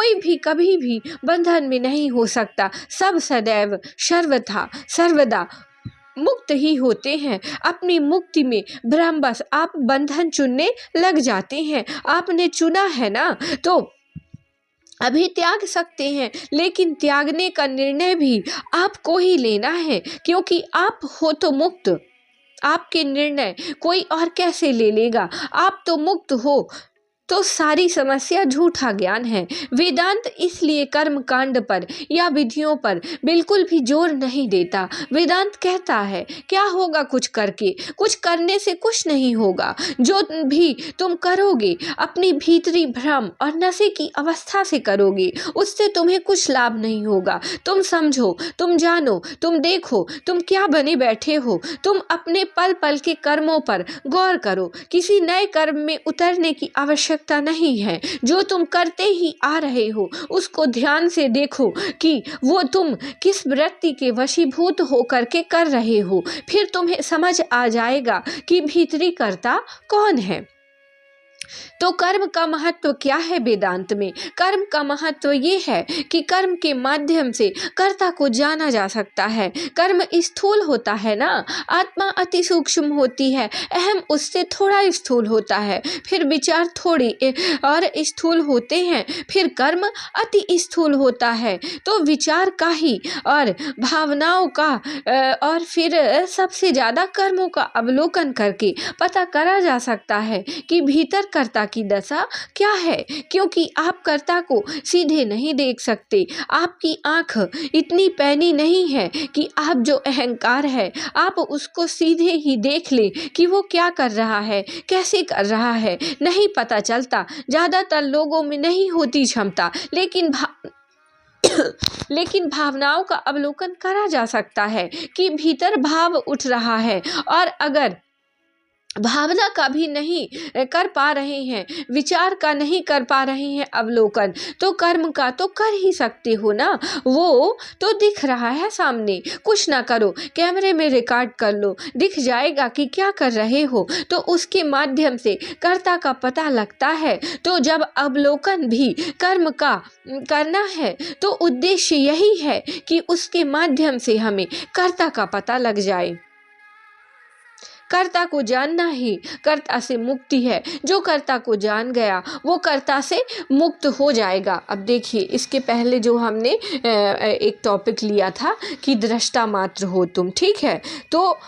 कोई भी कभी भी बंधन में नहीं हो सकता। सब सदैव सर्वथा सर्वदा मुक्त ही होते हैं। अपनी मुक्ति में भ्रमवश आप बंधन चुनने लग जाते हैं। आपने चुना है ना, तो अभी त्याग सकते हैं, लेकिन त्यागने का निर्णय भी आपको ही लेना है, क्योंकि आप हो तो मुक्त। आपके निर्णय कोई और कैसे ले लेगा? आप तो मुक्त हो, तो सारी समस्या झूठा ज्ञान है। वेदांत इसलिए कर्म कांड पर या विधियों पर बिल्कुल भी जोर नहीं देता। वेदांत कहता है क्या होगा कुछ करके? कुछ करने से कुछ नहीं होगा। जो भी तुम करोगे अपनी भीतरी भ्रम और नशे की अवस्था से करोगे, उससे तुम्हें कुछ लाभ नहीं होगा। तुम समझो, तुम जानो, तुम देखो तुम क्या बने बैठे हो। तुम अपने पल पल के कर्मों पर गौर करो। किसी नए कर्म में उतरने की आवश्यकता नहीं है। जो तुम करते ही आ रहे हो उसको ध्यान से देखो कि वो तुम किस वृत्ति के वशीभूत होकर के कर रहे हो। फिर तुम्हें समझ आ जाएगा कि भीतरी कर्ता कौन है। तो कर्म का महत्व क्या है वेदांत में? कर्म का महत्व ये है कि कर्म के माध्यम से कर्ता को जाना जा सकता है। कर्म स्थूल होता है ना, आत्मा अति सूक्ष्म होती है, अहम उससे थोड़ा स्थूल होता है, फिर विचार थोड़ी और स्थूल होते हैं, फिर कर्म अति स्थूल होता है। तो विचार का ही और भावनाओं का और फिर सबसे ज़्यादा कर्मों का अवलोकन करके पता करा जा सकता है कि भीतर कर्ता की दशा क्या है, क्योंकि आप कर्ता को सीधे नहीं देख सकते। आपकी आंख इतनी पैनी नहीं है कि आप जो अहंकार है आप उसको सीधे ही देख ले कि वो क्या कर रहा है, कैसे कर रहा है, नहीं पता चलता। ज़्यादातर लोगों में नहीं होती क्षमता, लेकिन भावनाओं का अवलोकन करा जा सकता है कि भीतर भाव उठ रहा है। और अगर भावना का भी नहीं कर पा रहे हैं, विचार का नहीं कर पा रहे हैं अवलोकन, तो कर्म का तो कर ही सकते हो ना। वो तो दिख रहा है सामने, कुछ ना करो, कैमरे में रिकॉर्ड कर लो, दिख जाएगा कि क्या कर रहे हो। तो उसके माध्यम से कर्ता का पता लगता है। तो जब अवलोकन भी कर्म का करना है तो उद्देश्य यही है कि उसके माध्यम से हमें कर्ता का पता लग जाए। कर्ता को जानना ही कर्ता से मुक्ति है। जो कर्ता को जान गया वो कर्ता से मुक्त हो जाएगा। अब देखिए, इसके पहले जो हमने एक टॉपिक लिया था कि दृष्टा मात्र हो तुम, ठीक है। तो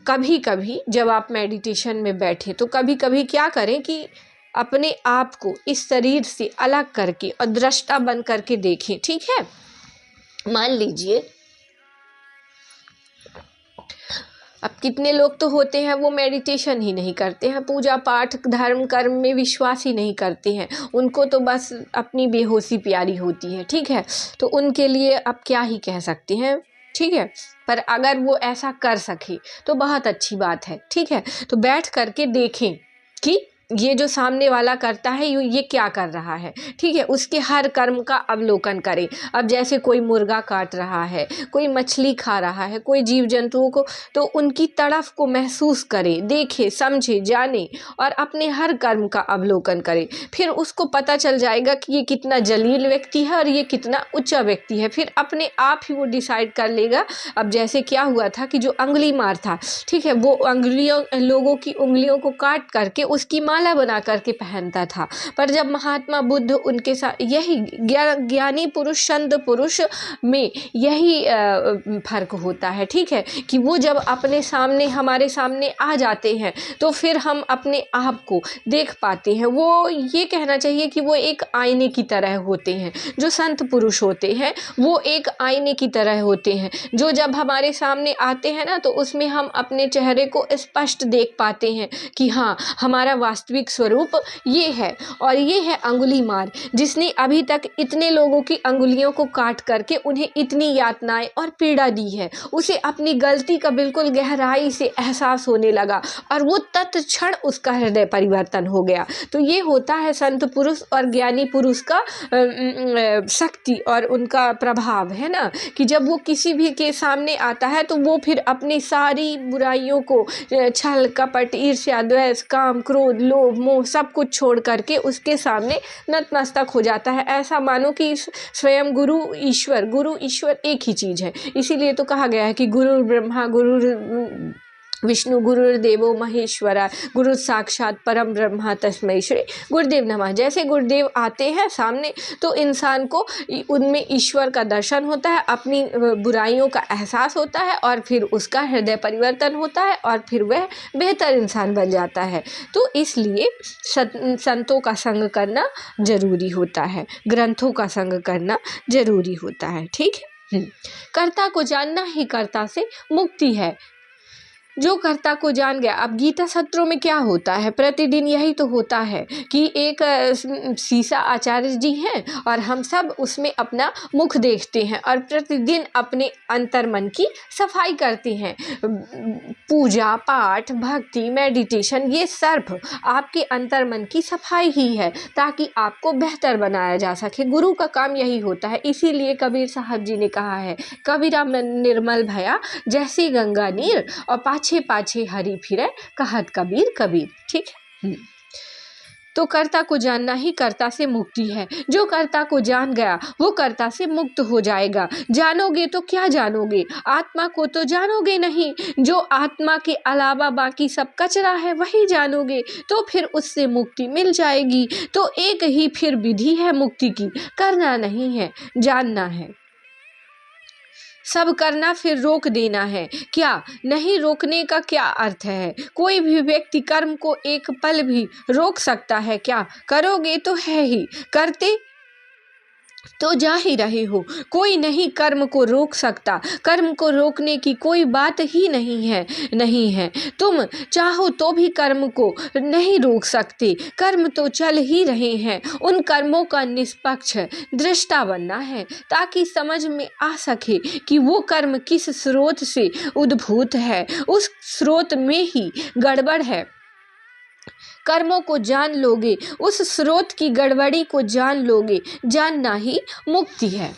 कभी कभी जब आप मेडिटेशन में बैठे तो कभी कभी क्या करें कि अपने आप को इस शरीर से अलग करके और दृष्टा बन करके देखें, ठीक है। मान लीजिए अब कितने लोग तो होते हैं वो मेडिटेशन ही नहीं करते हैं, पूजा पाठ धर्म कर्म में विश्वास ही नहीं करते हैं, उनको तो बस अपनी बेहोशी प्यारी होती है, ठीक है। तो उनके लिए अब क्या ही कह सकते हैं, ठीक है। पर अगर वो ऐसा कर सके तो बहुत अच्छी बात है, ठीक है। तो बैठ करके देखें कि ये जो सामने वाला करता है ये क्या कर रहा है, ठीक है। उसके हर कर्म का अवलोकन करें। अब जैसे कोई मुर्गा काट रहा है, कोई मछली खा रहा है, कोई जीव जंतुओं को, तो उनकी तड़फ को महसूस करें, देखें, समझें, जानें और अपने हर कर्म का अवलोकन करें। फिर उसको पता चल जाएगा कि ये कितना जलील व्यक्ति है और ये कितना ऊंचा व्यक्ति है। फिर अपने आप ही वो डिसाइड कर लेगा। अब जैसे क्या हुआ था कि जो अंगुली मार था, ठीक है, वो लोगों की उंगलियों को काट करके उसकी माला बना करके पहनता था। पर जब महात्मा बुद्ध उनके साथ, यही ज्ञानी पुरुष संत पुरुष में यही फर्क होता है, ठीक है, कि वो जब अपने सामने हमारे सामने आ जाते हैं तो फिर हम अपने आप को देख पाते हैं। वो ये कहना चाहिए कि वो एक आईने की तरह होते हैं। जो संत पुरुष होते हैं वो एक आईने की तरह होते हैं, जो जब हमारे सामने आते हैं ना तो उसमें हम अपने चेहरे को स्पष्ट देख पाते हैं कि हाँ, हमारा वास्तविक स्वरूप ये है। और ये है अंगुली मार, जिसने अभी तक इतने लोगों की अंगुलियों को काट करके उन्हें इतनी यातनाएं और पीड़ा दी है। उसे अपनी गलती का बिल्कुल गहराई से एहसास होने लगा और वो तत्क्षण उसका हृदय परिवर्तन हो गया। तो ये होता है संत पुरुष और ज्ञानी पुरुष का शक्ति और उनका प्रभाव, है ना, कि जब वो किसी भी के सामने आता है तो वो फिर अपनी सारी बुराइयों को, छल कपट ईर्ष्या द्वेष काम क्रोध लोभ लोभ मोह सब कुछ छोड़ करके उसके सामने नतमस्तक हो जाता है। ऐसा मानो कि स्वयं गुरु ईश्वर एक ही चीज़ है। इसीलिए तो कहा गया है कि गुरु ब्रह्मा गुरु विष्णु गुरुर्देवो महेश्वरा गुरु साक्षात परम ब्रह्मा तस्मै श्री गुरुदेव नमः। जैसे गुरुदेव आते हैं सामने तो इंसान को उनमें ईश्वर का दर्शन होता है, अपनी बुराइयों का एहसास होता है और फिर उसका हृदय परिवर्तन होता है और फिर वह बेहतर इंसान बन जाता है। तो इसलिए संतों का संग करना जरूरी होता है, ग्रंथों का संग करना जरूरी होता है। ठीक है। कर्ता को जानना ही कर्ता से मुक्ति है। जो कर्ता को जान गया, अब गीता सत्रों में क्या होता है, प्रतिदिन यही तो होता है कि एक सीसा आचार्य जी हैं और हम सब उसमें अपना मुख देखते हैं और प्रतिदिन अपने अंतर मन की सफाई करते हैं। पूजा पाठ भक्ति मेडिटेशन ये सर्व आपके अंतर मन की सफाई ही है ताकि आपको बेहतर बनाया जा सके। गुरु का काम यही होता है। इसीलिए कबीर साहब जी ने कहा है, कबीरा निर्मल भया जैसी गंगा नीर और पाछे पाछे हरि फिरे कहत कबीर कबीर। ठीक है। तो कर्ता को जानना ही कर्ता से मुक्ति है। जो कर्ता को जान गया वो कर्ता से मुक्त हो जाएगा। जानोगे तो क्या जानोगे, आत्मा को तो जानोगे नहीं। जो आत्मा के अलावा बाकी सब कचरा है वही जानोगे तो फिर उससे मुक्ति मिल जाएगी। तो एक ही फिर विधि है मुक्ति की, करना नहीं है, जानना है। सब करना फिर रोक देना है। क्या नहीं रोकने का क्या अर्थ है? कोई भी व्यक्ति कर्म को एक पल भी रोक सकता है क्या? करोगे तो है ही, करते तो जा ही रहे हो। कोई नहीं कर्म को रोक सकता। कर्म को रोकने की कोई बात ही नहीं है। तुम चाहो तो भी कर्म को नहीं रोक सकते। कर्म तो चल ही रहे हैं। उन कर्मों का निष्पक्ष दृष्टा बनना है ताकि समझ में आ सके कि वो कर्म किस स्रोत से उद्भूत है, उस स्रोत में ही गड़बड़ है। कर्मों को जान लोगे, उस स्रोत की गड़बड़ी को जान लोगे, जानना ही मुक्ति है।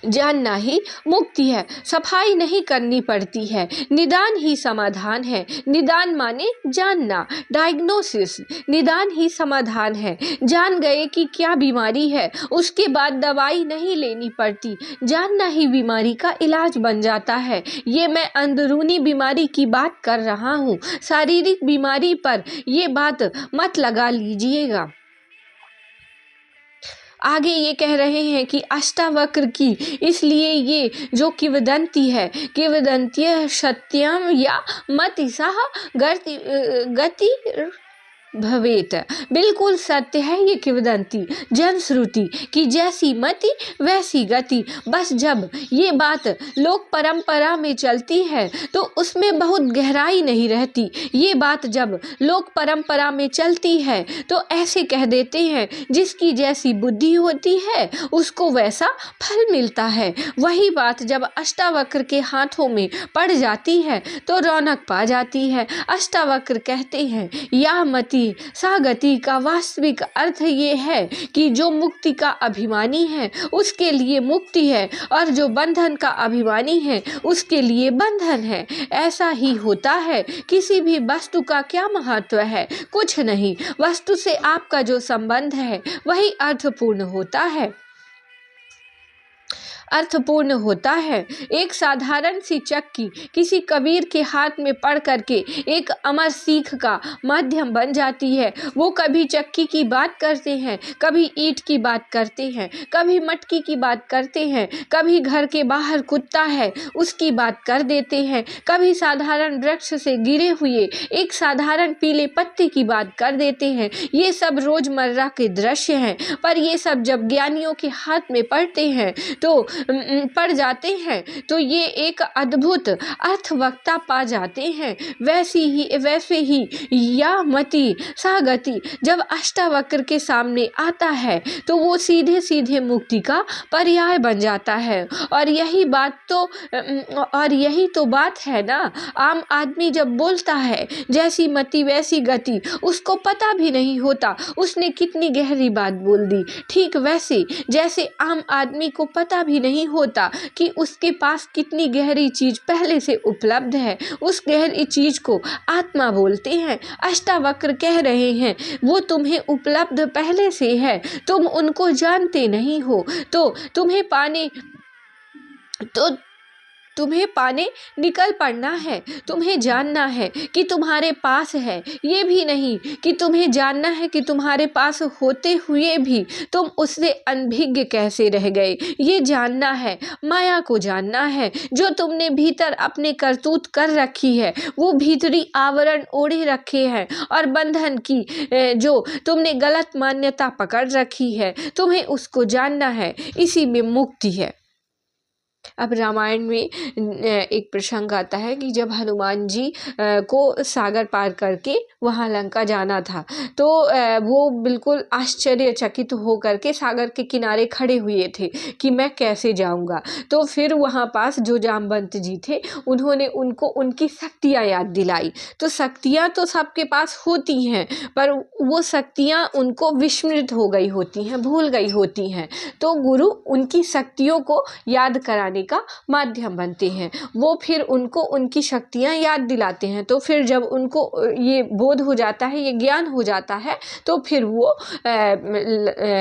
जानना ही मुक्ति है। सफाई नहीं करनी पड़ती है, निदान ही समाधान है। निदान माने जानना, डायग्नोसिस, निदान ही समाधान है। जान गए कि क्या बीमारी है, उसके बाद दवाई नहीं लेनी पड़ती, जानना ही बीमारी का इलाज बन जाता है। ये मैं अंदरूनी बीमारी की बात कर रहा हूँ, शारीरिक बीमारी पर ये बात मत लगा लीजिएगा। आगे ये कह रहे हैं कि अष्टावक्र की, इसलिए ये जो किंवदंती है, किंवदंती सत्यम या मतिसह गति भवेत, बिल्कुल सत्य है ये किंवदंती, जनश्रुति की जैसी मति वैसी गति। बस जब ये बात लोक परंपरा में चलती है तो उसमें बहुत गहराई नहीं रहती। ये बात जब लोक परंपरा में चलती है तो ऐसे कह देते हैं जिसकी जैसी बुद्धि होती है उसको वैसा फल मिलता है। वही बात जब अष्टावक्र के हाथों में पड़ जाती है तो रौनक पा जाती है। अष्टावक्र कहते हैं या मति सागति का वास्तविक अर्थ ये है कि जो मुक्ति का अभिमानी है उसके लिए मुक्ति है और जो बंधन का अभिमानी है उसके लिए बंधन है। ऐसा ही होता है। किसी भी वस्तु का क्या महत्व है? कुछ नहीं। वस्तु से आपका जो संबंध है वही अर्थपूर्ण होता है, अर्थपूर्ण होता है। एक साधारण सी चक्की किसी कबीर के हाथ में पड़ करके एक अमर सीख का माध्यम बन जाती है। वो कभी चक्की की बात करते हैं, कभी ईंट की बात करते हैं, कभी मटकी की बात करते हैं, कभी घर के बाहर कुत्ता है उसकी बात कर देते हैं, कभी साधारण वृक्ष से गिरे हुए एक साधारण पीले पत्ते की बात कर देते हैं। ये सब रोजमर्रा के दृश्य हैं, पर ये सब जब ज्ञानियों के हाथ में पड़ते हैं तो पड़ जाते हैं तो ये एक अद्भुत अर्थवक्ता पा जाते हैं। वैसे ही या मति सागति जब अष्टावक्र के सामने आता है तो वो सीधे सीधे मुक्ति का पर्याय बन जाता है। और यही तो बात है ना। आम आदमी जब बोलता है जैसी मति वैसी गति, उसको पता भी नहीं होता उसने कितनी गहरी बात बोल दी। ठीक वैसे जैसे आम आदमी को पता भी नहीं होता कि उसके पास कितनी गहरी चीज पहले से उपलब्ध है। उस गहरी चीज को आत्मा बोलते हैं। अष्टावक्र कह रहे हैं वो तुम्हें उपलब्ध पहले से है, तुम उनको जानते नहीं हो। तो तुम्हें पाने निकल पड़ना है। तुम्हें जानना है कि तुम्हारे पास है, ये भी नहीं कि तुम्हें जानना है कि तुम्हारे पास होते हुए भी तुम उससे अनभिज्ञ कैसे रह गए। ये जानना है, माया को जानना है। जो तुमने भीतर अपने करतूत कर रखी है, वो भीतरी आवरण ओढ़े रखे हैं और बंधन की जो तुमने गलत मान्यता पकड़ रखी है, तुम्हें उसको जानना है। इसी में मुक्ति है। अब रामायण में एक प्रसंग आता है कि जब हनुमान जी को सागर पार करके वहाँ लंका जाना था, तो वो बिल्कुल आश्चर्यचकित हो करके सागर के किनारे खड़े हुए थे कि मैं कैसे जाऊँगा। तो फिर वहाँ पास जो जामवंत जी थे, उन्होंने उनको उनकी शक्तियाँ याद दिलाई। तो शक्तियाँ तो सबके पास होती हैं, पर वो शक्तियाँ उनको विस्मृत हो गई होती हैं, भूल गई होती हैं। तो गुरु उनकी शक्तियों को याद कराने का माध्यम बनते हैं। वो फिर उनको उनकी शक्तियां याद दिलाते हैं। तो फिर जब उनको ये बोध हो जाता है, ये ज्ञान हो जाता है, तो फिर वो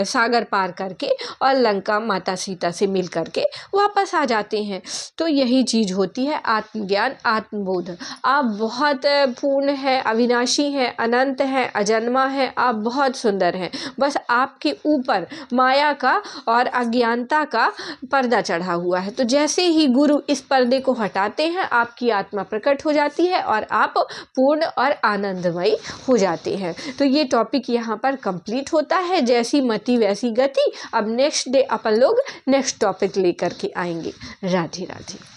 सागर पार करके और लंका माता सीता से मिल करके वापस आ जाते हैं। तो यही चीज होती है आत्मज्ञान, आत्मबोध। आप बहुत पूर्ण है, अविनाशी है, अनंत है, अजन्मा है, आप बहुत सुंदर हैं। बस आपके ऊपर माया का और अज्ञानता का पर्दा चढ़ा हुआ है। तो जैसे ही गुरु इस पर्दे को हटाते हैं, आपकी आत्मा प्रकट हो जाती है और आप पूर्ण और आनंदमयी हो जाते हैं। तो ये टॉपिक यहाँ पर कंप्लीट होता है। जैसी मति वैसी गति। अब नेक्स्ट डे अपन लोग नेक्स्ट टॉपिक लेकर के आएंगे। राधे राधे।